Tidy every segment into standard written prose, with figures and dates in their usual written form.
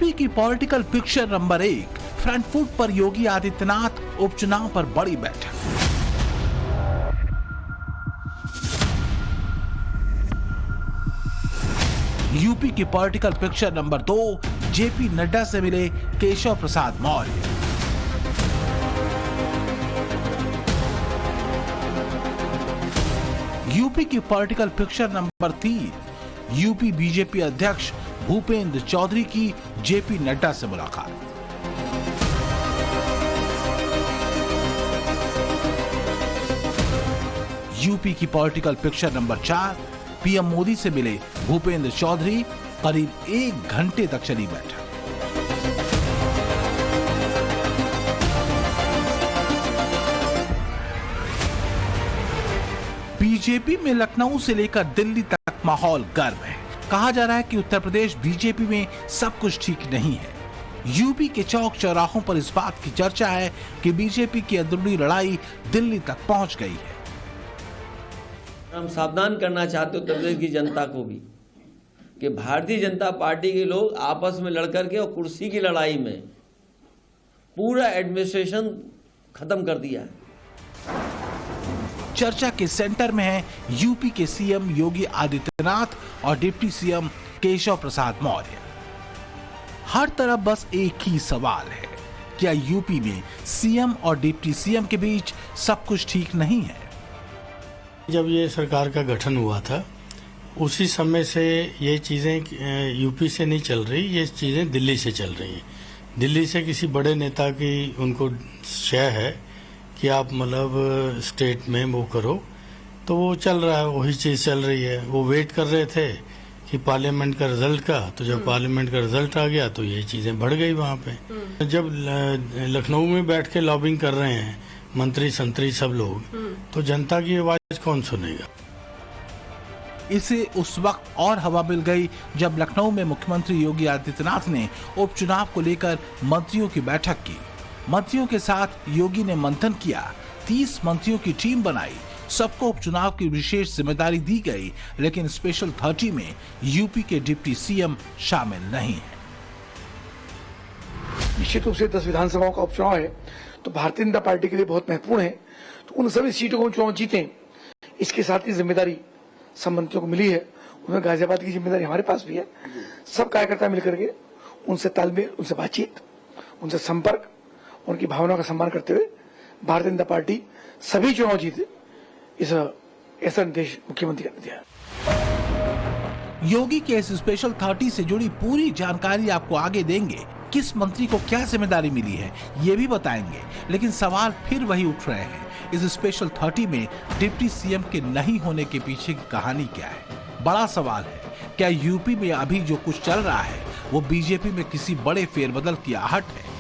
UP की political picture number 1, front foot पर योगी आदित्यनाथ, उपचुनाव पर बड़ी बैठक। यूपी की political picture number 2, JP Nadda से मिले केशव प्रसाद मौर्य। यूपी की political picture number 3, UP BJP अध्यक्ष भूपेंद्र चौधरी की जेपी नड्डा से मुलाकात। यूपी की political picture number 4, PM Modi से मिले भूपेंद्र चौधरी, करीब 1 घंटे तक चली बैठक। बीजेपी में लखनऊ से लेकर दिल्ली तक माहौल गर्म है। कहा जा रहा है कि उत्तर प्रदेश बीजेपी में सब कुछ ठीक नहीं है। यूपी के चौक चौराहों पर इस बात की चर्चा है कि बीजेपी की अंदरूनी लड़ाई दिल्ली तक पहुंच गई है। हम सावधान करना चाहते उत्तर प्रदेश की जनता को भी कि भारतीय जनता पार्टी के लोग आपस में लड़कर के और कुर्सी की लड़ाई में पूरा एडमिनिस्ट्रेशन खत्म कर दिया है। चर्चा के सेंटर में है यूपी के सीएम योगी आदित्यनाथ और डिप्टी सीएम केशव प्रसाद मौर्य। हर तरफ बस एक ही सवाल है, क्या यूपी में सीएम और डिप्टी सीएम के बीच सब कुछ ठीक नहीं है? जब ये सरकार का गठन हुआ था उसी समय से ये चीज़ें यूपी से नहीं चल रही, ये चीज़ें दिल्ली से चल रही हैं। दिल्ली से किसी बड़े नेता की उनको शय है कि आप मतलब स्टेट में वो करो, तो वो चल रहा है, वही चीज़ चल रही है। वो वेट कर रहे थे कि पार्लियामेंट का रिजल्ट का, तो जब पार्लियामेंट का रिजल्ट आ गया तो ये चीज़ें बढ़ गई वहाँ पे। जब लखनऊ में बैठ के लॉबिंग कर रहे हैं मंत्री संतरी सब लोग, तो जनता की आवाज कौन सुनेगा? इसे उस वक्त और हवा मिल गई जब लखनऊ में मुख्यमंत्री योगी आदित्यनाथ ने उपचुनाव को लेकर मंत्रियों की बैठक की। मंत्रियों के साथ योगी ने मंथन किया, 30 मंत्रियों की टीम बनाई, सबको उपचुनाव की विशेष जिम्मेदारी दी गई, लेकिन स्पेशल 30 में यूपी के डिप्टी सीएम शामिल नहीं है। निश्चित रूप से 10 विधानसभाओं का उपचुनाव है तो भारतीय जनता पार्टी के लिए बहुत महत्वपूर्ण है। तो उन सभी सीटों को चुनाव जीतें, इसके साथ ही जिम्मेदारी सब मंत्रियों को मिली है। उनमें गाजियाबाद की जिम्मेदारी हमारे पास भी है। सब कार्यकर्ता मिलकर के उनसे तालमेल, उनसे बातचीत, उनसे संपर्क, उनकी भावनाओं का सम्मान करते हुए भारतीय जनता पार्टी सभी चुनाव जीते, ऐसा निर्देश मुख्यमंत्री ने दिया। योगी के इस स्पेशल 30 से जुड़ी पूरी जानकारी आपको आगे देंगे। किस मंत्री को क्या जिम्मेदारी मिली है ये भी बताएंगे, लेकिन सवाल फिर वही उठ रहे हैं, इस स्पेशल 30 में डिप्टी सीएम के नहीं होने के पीछे की कहानी क्या है? बड़ा सवाल है, क्या यूपी में अभी जो कुछ चल रहा है वो बीजेपी में किसी बड़े फेरबदल की आहट है?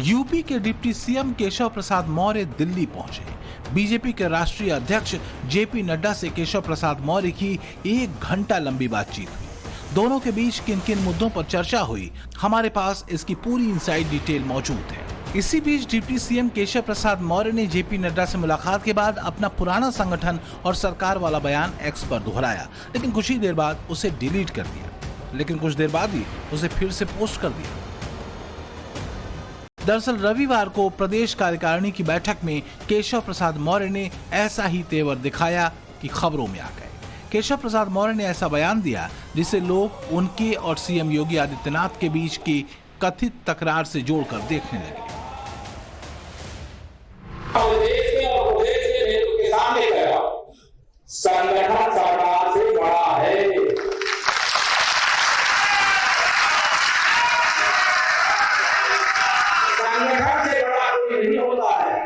यूपी के डिप्टी सीएम केशव प्रसाद मौर्य दिल्ली पहुंचे। बीजेपी के राष्ट्रीय अध्यक्ष जेपी नड्डा से केशव प्रसाद मौर्य की 1 घंटा लंबी बातचीत हुई। दोनों के बीच किन किन मुद्दों पर चर्चा हुई, हमारे पास इसकी पूरी इनसाइड डिटेल मौजूद है। इसी बीच डिप्टी सीएम केशव प्रसाद मौर्य ने जेपी नड्डा से मुलाकात के बाद अपना पुराना संगठन और सरकार वाला बयान एक्स पर दोहराया, लेकिन कुछ ही देर बाद उसे डिलीट कर दिया। लेकिन कुछ देर बाद ही उसे फिर से पोस्ट कर दिया। दरअसल रविवार को प्रदेश कार्यकारिणी की बैठक में केशव प्रसाद मौर्य ने ऐसा ही तेवर दिखाया कि खबरों में आ गए। केशव प्रसाद मौर्य ने ऐसा बयान दिया जिसे लोग उनके और सीएम योगी आदित्यनाथ के बीच की कथित तकरार से जोड़कर देखने लगे। संगठन सरकार से बड़ा है। संगठन से बड़ा कोई नहीं होता है।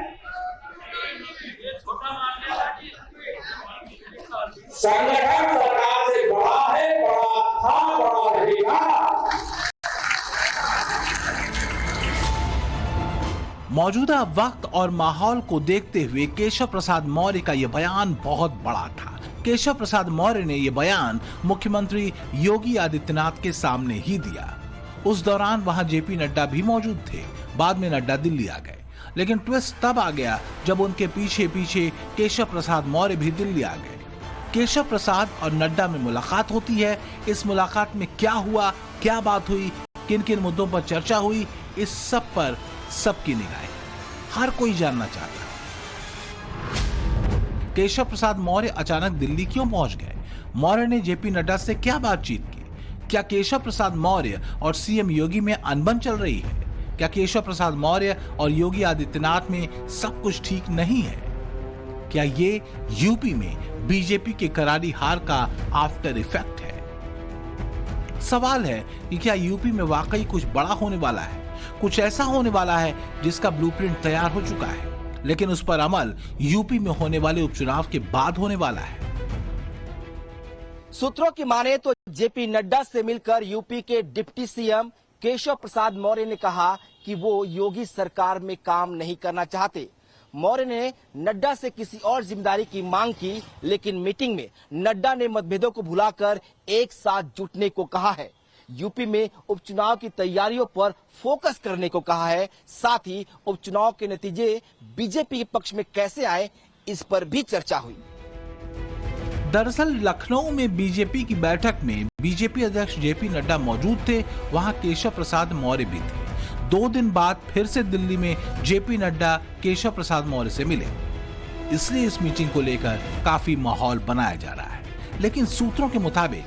संगठन सरकार से बड़ा है, बड़ा था, बड़ा रहेगा। मौजूदा वक्त और माहौल को देखते हुए केशव प्रसाद मौर्य का यह बयान बहुत बड़ा था। केशव प्रसाद मौर्य ने यह बयान मुख्यमंत्री योगी आदित्यनाथ के सामने ही दिया। उस दौरान वहां जेपी नड्डा भी मौजूद थे। बाद में नड्डा दिल्ली आ गए, लेकिन ट्विस्ट तब आ गया जब उनके पीछे पीछे केशव प्रसाद मौर्य भी दिल्ली आ गए। केशव प्रसाद और नड्डा में मुलाकात होती है। इस मुलाकात में क्या हुआ, क्या बात हुई, किन किन मुद्दों पर चर्चा हुई, इस सब पर सबकी निगाहें, हर कोई जानना चाहता है। केशव प्रसाद मौर्य अचानक दिल्ली क्यों पहुंच गए? मौर्य ने जेपी नड्डा से क्या बातचीत की? क्या केशव प्रसाद मौर्य और सीएम योगी में अनबन चल रही है? क्या केशव प्रसाद मौर्य और योगी आदित्यनाथ में सब कुछ ठीक नहीं है? क्या ये यूपी में बीजेपी के करारी हार का आफ्टर इफेक्ट है? सवाल है कि क्या यूपी में वाकई कुछ बड़ा होने वाला है, कुछ ऐसा होने वाला है जिसका ब्लूप्रिंट तैयार हो चुका है, लेकिन उस पर अमल यूपी में होने वाले उपचुनाव के बाद होने वाला है। सूत्रों की माने तो जेपी नड्डा से मिलकर यूपी के डिप्टी सीएम केशव प्रसाद मौर्य ने कहा कि वो योगी सरकार में काम नहीं करना चाहते। मौर्य ने नड्डा से किसी और जिम्मेदारी की मांग की, लेकिन मीटिंग में नड्डा ने मतभेदों को भुलाकर एक साथ जुटने को कहा है। यूपी में उपचुनाव की तैयारियों पर फोकस करने को कहा है। साथ ही उपचुनाव के नतीजे बीजेपी के पक्ष में कैसे आए, इस पर भी चर्चा हुई। दरअसल लखनऊ में बीजेपी की बैठक में बीजेपी अध्यक्ष जेपी नड्डा मौजूद थे, वहां केशव प्रसाद मौर्य भी थे। 2 दिन बाद फिर से दिल्ली में जेपी नड्डा केशव प्रसाद मौर्य से मिले, इसलिए इस मीटिंग को लेकर काफी माहौल बनाया जा रहा है। लेकिन सूत्रों के मुताबिक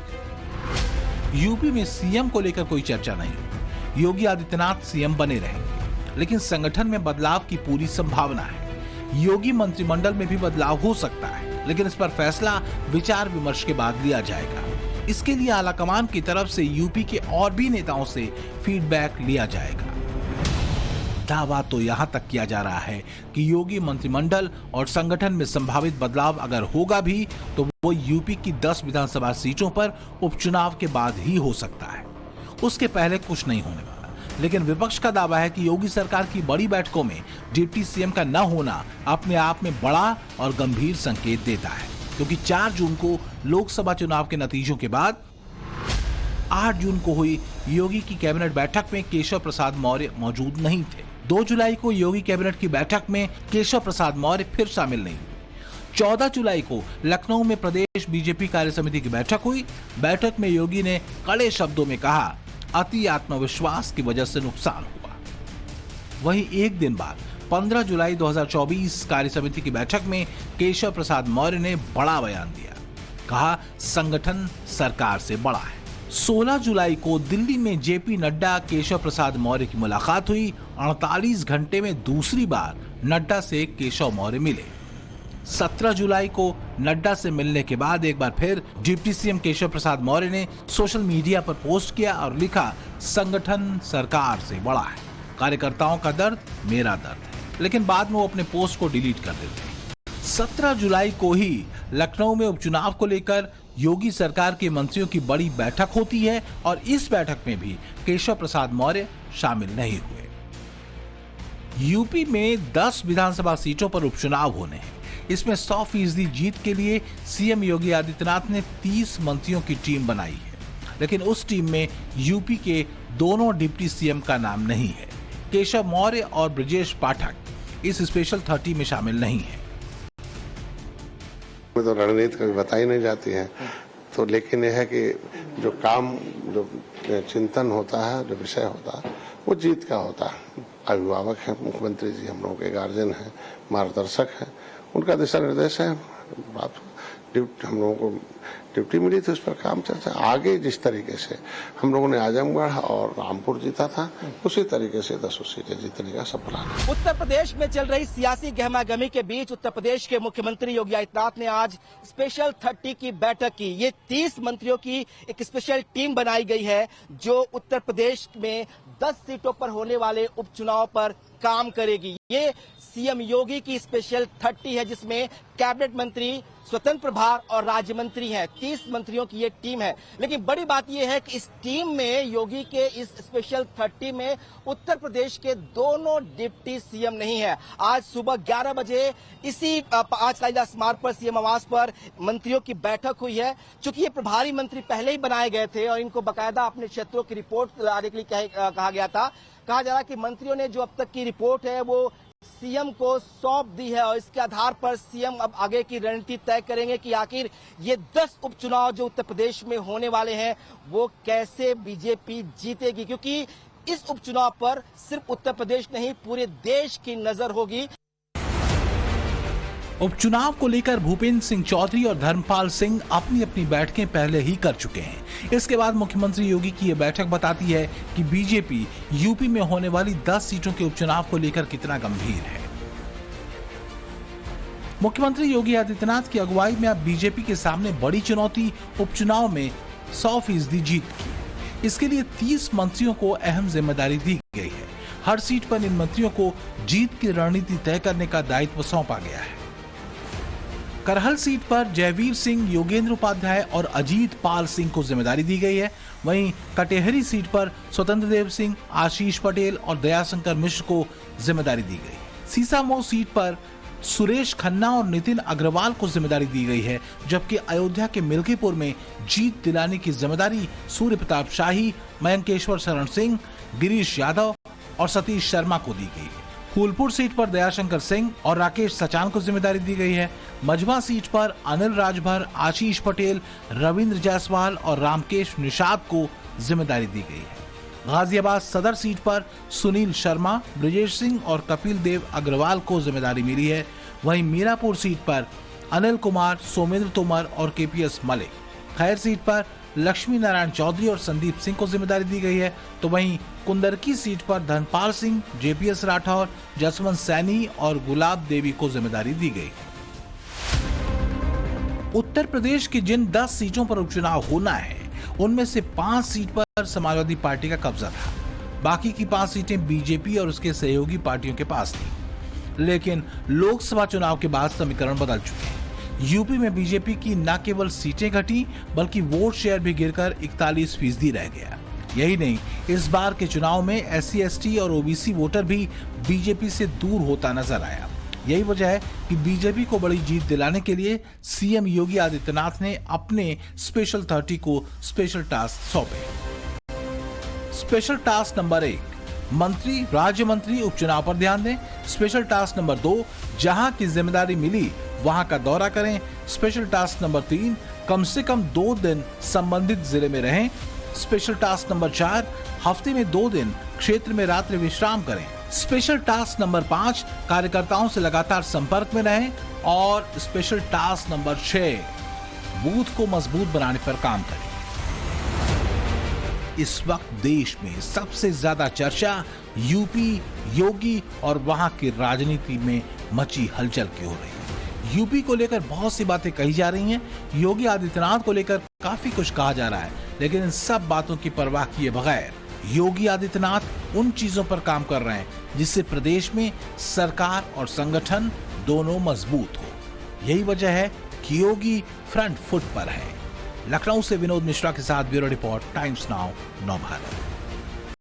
यूपी में सीएम को लेकर कोई चर्चा नहीं हुई। योगी आदित्यनाथ सीएम बने रहेंगे, लेकिन संगठन में बदलाव की पूरी संभावना है। योगी मंत्रिमंडल में भी बदलाव हो सकता है, लेकिन इस पर फैसला विचार विमर्श के बाद लिया जाएगा। इसके लिए आलाकमान की तरफ से यूपी के और भी नेताओं से फीडबैक लिया जाएगा। दावा तो यहां तक किया जा रहा है कि योगी मंत्रिमंडल और संगठन में संभावित बदलाव अगर होगा भी तो वो यूपी की 10 विधानसभा सीटों पर उपचुनाव के बाद ही हो सकता है, उसके पहले कुछ नहीं होने वाला। लेकिन विपक्ष का दावा है कि योगी सरकार की बड़ी बैठकों में डिप्टी सीएम का न होना अपने आप में बड़ा और गंभीर संकेत देता है, क्योंकि 4 जून को लोकसभा चुनाव के नतीजों के बाद 8 जून को हुई योगी की कैबिनेट बैठक में केशव प्रसाद मौर्य मौजूद नहीं थे। 2 जुलाई को योगी कैबिनेट की बैठक में केशव प्रसाद मौर्य फिर शामिल नहीं हुए। 14 जुलाई को लखनऊ में प्रदेश बीजेपी कार्य समिति की बैठक हुई। बैठक में योगी ने कड़े शब्दों में कहा, अति आत्मविश्वास की वजह से नुकसान हुआ। वहीं एक दिन बाद 15 जुलाई 2024 कार्य समिति की बैठक में केशव प्रसाद मौर्य ने बड़ा बयान दिया, कहा संगठन सरकार से बड़ा है। 16 जुलाई को दिल्ली में जेपी नड्डा केशव प्रसाद मौर्य की मुलाकात हुई। 48 घंटे में दूसरी बार नड्डा से केशव मौर्य मिले। 17 जुलाई को नड्डा से मिलने के बाद एक बार फिर डिप्टी सीएम केशव प्रसाद मौर्य ने सोशल मीडिया पर पोस्ट किया और लिखा, संगठन सरकार से बड़ा है, कार्यकर्ताओं का दर्द मेरा दर्द है। लेकिन बाद में वो अपने पोस्ट को डिलीट कर देते हैं। 17 जुलाई को ही लखनऊ में उपचुनाव को लेकर योगी सरकार के मंत्रियों की बड़ी बैठक होती है और इस बैठक में भी केशव प्रसाद मौर्य शामिल नहीं हुए। यूपी में 10 विधानसभा सीटों पर उपचुनाव होने हैं। इसमें 100% जीत के लिए सीएम योगी आदित्यनाथ ने 30 मंत्रियों की टीम बनाई है, लेकिन उस टीम में यूपी के दोनों डिप्टी सीएम का नाम नहीं है। केशव मौर्य और ब्रजेश पाठक इस स्पेशल 30 में शामिल नहीं है। तो रणनीति कभी बताई नहीं जाती है, तो लेकिन यह है कि जो काम, जो चिंतन होता है, जो विषय होता है, वो जीत का होता है। अभिभावक हैं मुख्यमंत्री जी, हम लोगों के गार्जियन हैं, मार्गदर्शक हैं, उनका दिशा निर्देश है। बात हम लोगों को ड्यूटी मिली थी, उस पर काम चलता है। आगे जिस तरीके से हम लोगों ने आजमगढ़ और रामपुर जीता था, उसी तरीके से 10 सीटें जीतने का सब प्लान है। उत्तर प्रदेश में चल रही सियासी गहमागहमी के बीच उत्तर प्रदेश के मुख्यमंत्री योगी आदित्यनाथ ने आज स्पेशल 30 की बैठक की। ये 30 मंत्रियों की एक स्पेशल टीम बनाई गई है जो उत्तर प्रदेश में 10 सीटों पर होने वाले उपचुनाव पर काम करेगी। ये सीएम योगी की स्पेशल 30 है, जिसमें कैबिनेट मंत्री, स्वतंत्र प्रभार और राज्य मंत्री हैं। 30 मंत्रियों की ये टीम है। लेकिन बड़ी बात यह है कि इस टीम में, योगी के इस स्पेशल 30 में उत्तर प्रदेश के दोनों डिप्टी सीएम नहीं है। आज सुबह 11 बजे इसी आज कालिदास मार्ग पर सीएम आवास पर मंत्रियों की बैठक हुई है। चूंकि ये प्रभारी मंत्री पहले ही बनाए गए थे और इनको बाकायदा अपने क्षेत्रों की रिपोर्ट लाने के लिए कहा गया था। कहा जा रहा है कि मंत्रियों ने जो अब तक की रिपोर्ट है वो सीएम को सौंप दी है और इसके आधार पर सीएम अब आगे की रणनीति तय करेंगे कि आखिर ये 10 उपचुनाव जो उत्तर प्रदेश में होने वाले हैं वो कैसे बीजेपी जीतेगी, क्योंकि इस उपचुनाव पर सिर्फ उत्तर प्रदेश नहीं पूरे देश की नजर होगी। उपचुनाव को लेकर भूपेंद्र सिंह चौधरी और धर्मपाल सिंह अपनी अपनी बैठकें पहले ही कर चुके हैं। इसके बाद मुख्यमंत्री योगी की यह बैठक बताती है कि बीजेपी यूपी में होने वाली 10 सीटों के उपचुनाव को लेकर कितना गंभीर है। मुख्यमंत्री योगी आदित्यनाथ की अगुवाई में अब बीजेपी के सामने बड़ी चुनौती उपचुनाव में 100% जीत की। इसके लिए 30 मंत्रियों को अहम जिम्मेदारी दी गई है। हर सीट पर इन मंत्रियों को जीत की रणनीति तय करने का दायित्व सौंपा गया है। करहल सीट पर जयवीर सिंह, योगेंद्र उपाध्याय और अजीत पाल सिंह को जिम्मेदारी दी गई है। वहीं कटेहरी सीट पर स्वतंत्र देव सिंह, आशीष पटेल और दयाशंकर मिश्र को जिम्मेदारी दी गई। सीसामऊ सीट पर सुरेश खन्ना और नितिन अग्रवाल को जिम्मेदारी दी गई है, जबकि अयोध्या के मिल्कीपुर में जीत दिलाने की जिम्मेदारी सूर्य प्रताप शाही, मयंकेश्वर शरण सिंह, गिरीश यादव और सतीश शर्मा को दी गई। फूलपुर सीट पर दयाशंकर सिंह और राकेश सचान को जिम्मेदारी दी गई है। मझवा सीट पर अनिल राजभर, आशीष पटेल, रविंद्र जायसवाल और रामकेश निषाद को जिम्मेदारी दी गई है। गाजियाबाद सदर सीट पर सुनील शर्मा, ब्रिजेश सिंह और कपिल देव अग्रवाल को जिम्मेदारी मिली है। वहीं मीरापुर सीट पर अनिल कुमार, सोमेंद्र तोमर और केपीएस मलिक। खैर सीट पर लक्ष्मी नारायण चौधरी और संदीप सिंह को जिम्मेदारी दी गई है। तो वहीं कुंदरकी सीट पर धनपाल सिंह, जेपीएस राठौर, जसवंत सैनी और गुलाब देवी को जिम्मेदारी दी गई। उत्तर प्रदेश की जिन 10 सीटों पर उपचुनाव होना है उनमें से 5 सीट पर समाजवादी पार्टी का कब्जा था। बाकी की 5 सीटें बीजेपी और उसके सहयोगी पार्टियों के पास थी। लेकिन लोकसभा चुनाव के बाद समीकरण बदल चुके हैं। यूपी में बीजेपी की न केवल सीटें घटी बल्कि वोट शेयर भी गिरकर 41% रह गया। यही नहीं, इस बार के चुनाव में SC/ST और OBC वोटर भी बीजेपी से दूर होता नजर आया। यही वजह है कि बीजेपी को बड़ी जीत दिलाने के लिए सीएम योगी आदित्यनाथ ने अपने स्पेशल 30 को स्पेशल टास्क सौंपे। स्पेशल टास्क नंबर 1, मंत्री राज्य मंत्री उपचुनाव पर ध्यान दें। स्पेशल टास्क नंबर 2, जहां की जिम्मेदारी मिली वहां का दौरा करें। स्पेशल टास्क नंबर 3, कम से कम 2 दिन संबंधित जिले में रहें। स्पेशल टास्क नंबर 4, हफ्ते में 2 दिन क्षेत्र में रात्रि विश्राम करें। स्पेशल टास्क नंबर 5, कार्यकर्ताओं से लगातार संपर्क में रहें। और स्पेशल टास्क नंबर 6, बूथ को मजबूत बनाने पर काम करें। इस वक्त देश में सबसे ज्यादा चर्चा यूपी, योगी और वहां की राजनीति में मची हलचल की हो रही है। यूपी को लेकर बहुत सी बातें कही जा रही हैं, योगी आदित्यनाथ को लेकर काफी कुछ कहा जा रहा है, लेकिन इन सब बातों की परवाह किए बगैर योगी आदित्यनाथ उन चीजों पर काम कर रहे हैं जिससे प्रदेश में सरकार और संगठन दोनों मजबूत हो। यही वजह है कि योगी फ्रंट फुट पर है। लखनऊ से विनोद मिश्रा के साथ bureau report, times now, Navbharat.